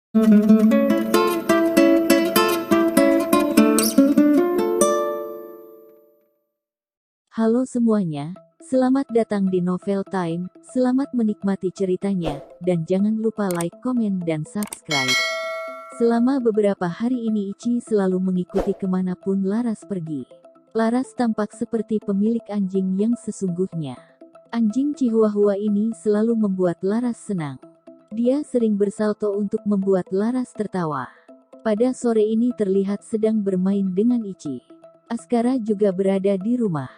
Halo semuanya, selamat datang di Novel Time, selamat menikmati ceritanya, dan jangan lupa like, komen, dan subscribe. Selama beberapa hari ini Ichi selalu mengikuti kemanapun Laras pergi. Laras tampak seperti pemilik anjing yang sesungguhnya. Anjing Chihuahua ini selalu membuat Laras senang. Dia sering bersalto untuk membuat Laras tertawa. Pada sore ini terlihat sedang bermain dengan Ichi. Askara juga berada di rumah.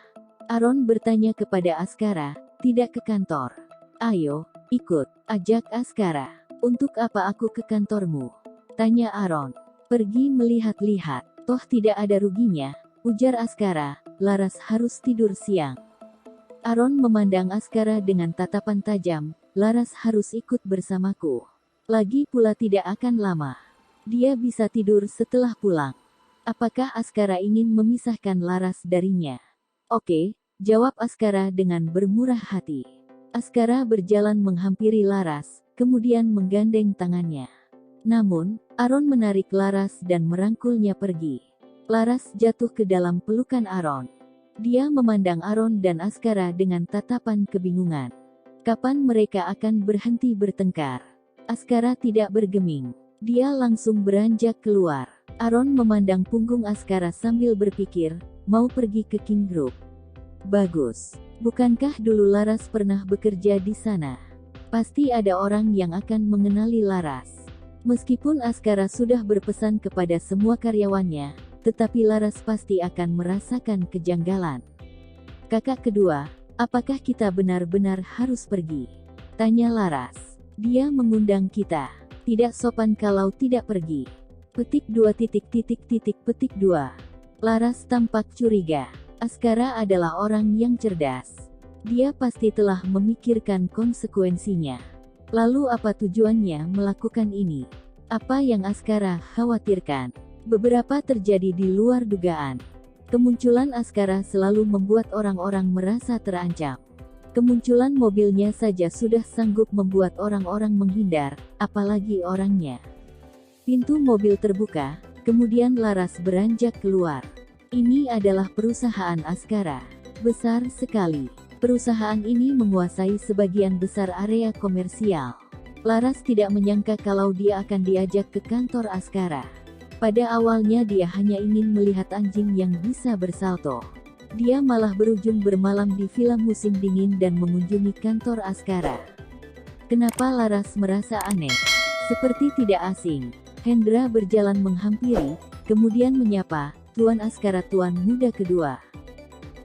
Aaron bertanya kepada Askara, "Tidak ke kantor?" "Ayo, ikut," ajak Askara. "Untuk apa aku ke kantormu?" tanya Aaron. "Pergi melihat-lihat, toh tidak ada ruginya," ujar Askara. "Laras harus tidur siang." Aaron memandang Askara dengan tatapan tajam. "Laras harus ikut bersamaku. Lagi pula tidak akan lama. Dia bisa tidur setelah pulang." Apakah Askara ingin memisahkan Laras darinya? "Oke," jawab Askara dengan bermurah hati. Askara berjalan menghampiri Laras, kemudian menggandeng tangannya. Namun, Aaron menarik Laras dan merangkulnya pergi. Laras jatuh ke dalam pelukan Aaron. Dia memandang Aaron dan Askara dengan tatapan kebingungan. Kapan mereka akan berhenti bertengkar? Askara tidak bergeming. Dia langsung beranjak keluar. Aaron memandang punggung Askara sambil berpikir, mau pergi ke King Group. Bagus. Bukankah dulu Laras pernah bekerja di sana? Pasti ada orang yang akan mengenali Laras. Meskipun Askara sudah berpesan kepada semua karyawannya, tetapi Laras pasti akan merasakan kejanggalan. "Kakak kedua, apakah kita benar-benar harus pergi?" tanya Laras. "Dia mengundang kita. Tidak sopan kalau tidak pergi." Petik 2. Laras tampak curiga. Askara adalah orang yang cerdas. Dia pasti telah memikirkan konsekuensinya. Lalu apa tujuannya melakukan ini? Apa yang Askara khawatirkan? Beberapa terjadi di luar dugaan. Kemunculan Askara selalu membuat orang-orang merasa terancam. Kemunculan mobilnya saja sudah sanggup membuat orang-orang menghindar, apalagi orangnya. Pintu mobil terbuka, kemudian Laras beranjak keluar. Ini adalah perusahaan Askara. Besar sekali. Perusahaan ini menguasai sebagian besar area komersial. Laras tidak menyangka kalau dia akan diajak ke kantor Askara. Pada awalnya dia hanya ingin melihat anjing yang bisa bersalto. Dia malah berujung bermalam di villa musim dingin dan mengunjungi kantor Askara. Kenapa Laras merasa aneh? Seperti tidak asing. Hendra berjalan menghampiri, kemudian menyapa, "Tuan Askara, tuan muda kedua."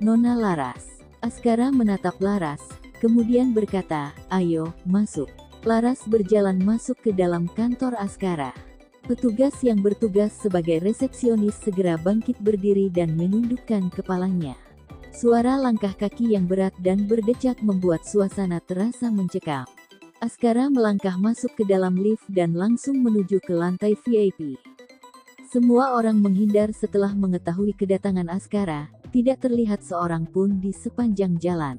"Nona Laras." Askara menatap Laras, kemudian berkata, "Ayo, masuk." Laras berjalan masuk ke dalam kantor Askara. Petugas yang bertugas sebagai resepsionis segera bangkit berdiri dan menundukkan kepalanya. Suara langkah kaki yang berat dan berdecak membuat suasana terasa mencekam. Askara melangkah masuk ke dalam lift dan langsung menuju ke lantai VIP. Semua orang menghindar setelah mengetahui kedatangan Askara, tidak terlihat seorang pun di sepanjang jalan.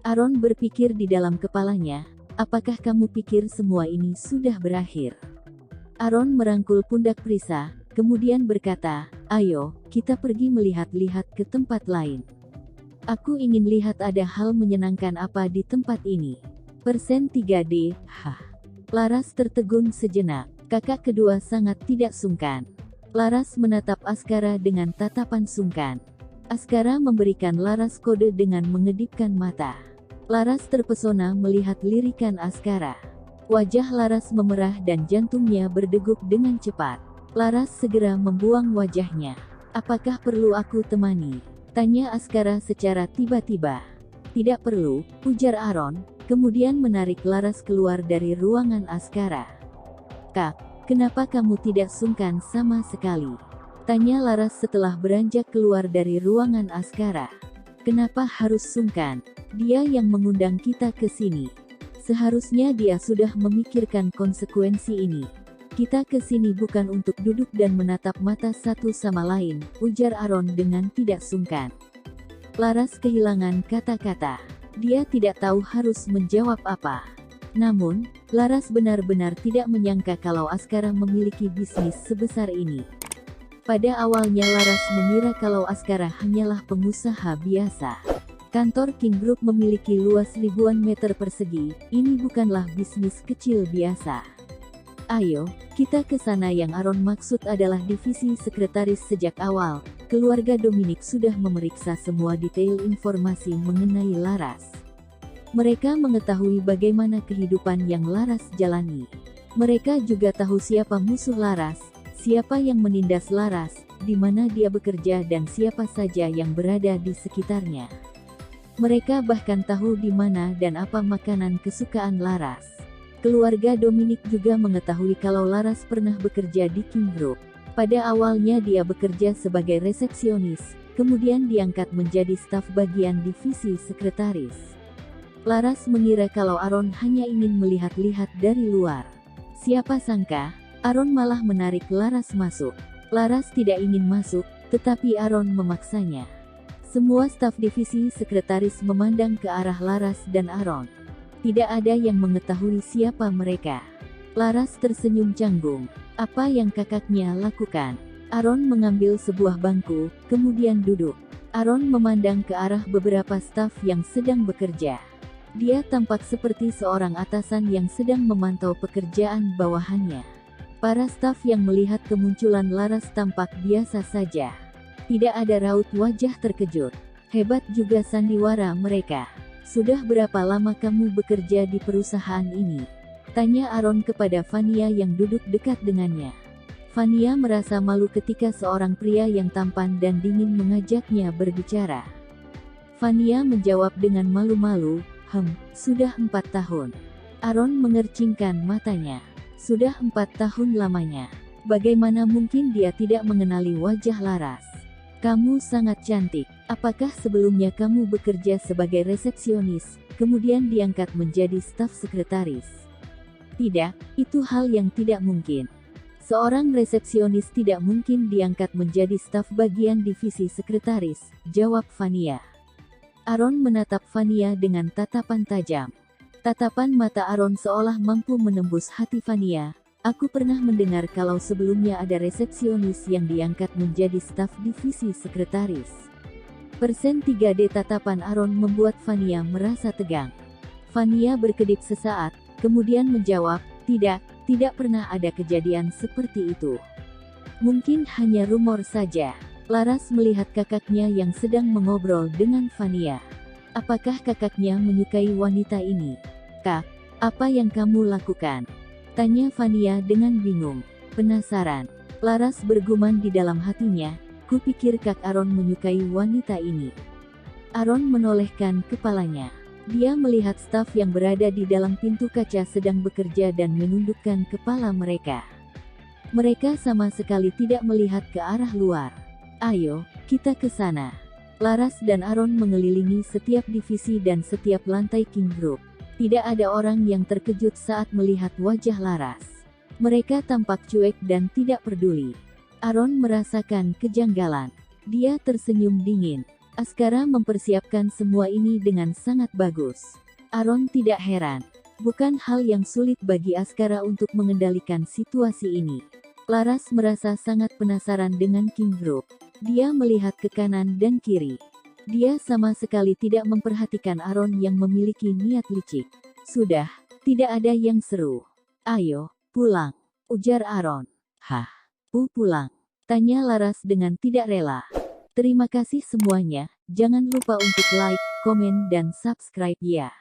Aaron berpikir di dalam kepalanya, apakah kamu pikir semua ini sudah berakhir? Aaron merangkul pundak Prisa, kemudian berkata, "Ayo, kita pergi melihat-lihat ke tempat lain. Aku ingin lihat ada hal menyenangkan apa di tempat ini." Persen 3D, hah. Laras tertegun sejenak. Kakak kedua sangat tidak sungkan. Laras menatap Askara dengan tatapan sungkan. Askara memberikan Laras kode dengan mengedipkan mata. Laras terpesona melihat lirikan Askara. Wajah Laras memerah dan jantungnya berdegup dengan cepat. Laras segera membuang wajahnya. "Apakah perlu aku temani?" tanya Askara secara tiba-tiba. "Tidak perlu," ujar Aaron, kemudian menarik Laras keluar dari ruangan Askara. "Kak, kenapa kamu tidak sungkan sama sekali?" tanya Laras setelah beranjak keluar dari ruangan Askara. "Kenapa harus sungkan? Dia yang mengundang kita ke sini. Seharusnya dia sudah memikirkan konsekuensi ini. Kita ke sini bukan untuk duduk dan menatap mata satu sama lain," ujar Aaron dengan tidak sungkan. Laras kehilangan kata-kata. Dia tidak tahu harus menjawab apa. Namun, Laras benar-benar tidak menyangka kalau Askara memiliki bisnis sebesar ini. Pada awalnya Laras mengira kalau Askara hanyalah pengusaha biasa. Kantor King Group memiliki luas ribuan meter persegi, ini bukanlah bisnis kecil biasa. Ayo, kita ke sana. Yang Aaron maksud adalah divisi sekretaris. Sejak awal, keluarga Dominic sudah memeriksa semua detail informasi mengenai Laras. Mereka mengetahui bagaimana kehidupan yang Laras jalani. Mereka juga tahu siapa musuh Laras, siapa yang menindas Laras, di mana dia bekerja dan siapa saja yang berada di sekitarnya. Mereka bahkan tahu di mana dan apa makanan kesukaan Laras. Keluarga Dominic juga mengetahui kalau Laras pernah bekerja di King Group. Pada awalnya dia bekerja sebagai resepsionis, kemudian diangkat menjadi staf bagian divisi sekretaris. Laras mengira kalau Aaron hanya ingin melihat-lihat dari luar. Siapa sangka, Aaron malah menarik Laras masuk. Laras tidak ingin masuk, tetapi Aaron memaksanya. Semua staf divisi sekretaris memandang ke arah Laras dan Aaron. Tidak ada yang mengetahui siapa mereka. Laras tersenyum canggung. Apa yang kakaknya lakukan? Aaron mengambil sebuah bangku, kemudian duduk. Aaron memandang ke arah beberapa staf yang sedang bekerja. Dia tampak seperti seorang atasan yang sedang memantau pekerjaan bawahannya. Para staf yang melihat kemunculan Laras tampak biasa saja. Tidak ada raut wajah terkejut. Hebat juga sandiwara mereka. Sudah berapa lama kamu bekerja di perusahaan ini? Tanya Aaron kepada Vania yang duduk dekat dengannya. Vania merasa malu ketika seorang pria yang tampan dan dingin mengajaknya berbicara. Vania menjawab dengan malu-malu, sudah 4 tahun. Aaron mengercingkan matanya. Sudah 4 tahun lamanya. Bagaimana mungkin dia tidak mengenali wajah Laras? Kamu sangat cantik. Apakah sebelumnya kamu bekerja sebagai resepsionis, kemudian diangkat menjadi staf sekretaris? Tidak, itu hal yang tidak mungkin. Seorang resepsionis tidak mungkin diangkat menjadi staf bagian divisi sekretaris, jawab Vania. Aaron menatap Vania dengan tatapan tajam. Tatapan mata Aaron seolah mampu menembus hati Vania. Aku pernah mendengar kalau sebelumnya ada resepsionis yang diangkat menjadi staf divisi sekretaris. Persen 3D tatapan Aaron membuat Vania merasa tegang. Vania berkedip sesaat, kemudian menjawab, tidak pernah ada kejadian seperti itu. Mungkin hanya rumor saja. Laras melihat kakaknya yang sedang mengobrol dengan Vania. Apakah kakaknya menyukai wanita ini? Kak, apa yang kamu lakukan? Tanya Vania dengan bingung. Penasaran. Laras bergumam di dalam hatinya, kupikir Kak Aaron menyukai wanita ini. Aaron menolehkan kepalanya. Dia melihat staf yang berada di dalam pintu kaca sedang bekerja dan menundukkan kepala mereka. Mereka sama sekali tidak melihat ke arah luar. Ayo, kita ke sana. Laras dan Aaron mengelilingi setiap divisi dan setiap lantai King Group. Tidak ada orang yang terkejut saat melihat wajah Laras. Mereka tampak cuek dan tidak peduli. Aaron merasakan kejanggalan. Dia tersenyum dingin. Askara mempersiapkan semua ini dengan sangat bagus. Aaron tidak heran. Bukan hal yang sulit bagi Askara untuk mengendalikan situasi ini. Laras merasa sangat penasaran dengan King Group. Dia melihat ke kanan dan kiri. Dia sama sekali tidak memperhatikan Aaron yang memiliki niat licik. Sudah, tidak ada yang seru. Ayo, pulang, ujar Aaron. Hah? Pulang? Tanya Laras dengan tidak rela. Terima kasih semuanya, jangan lupa untuk like, komen dan subscribe ya.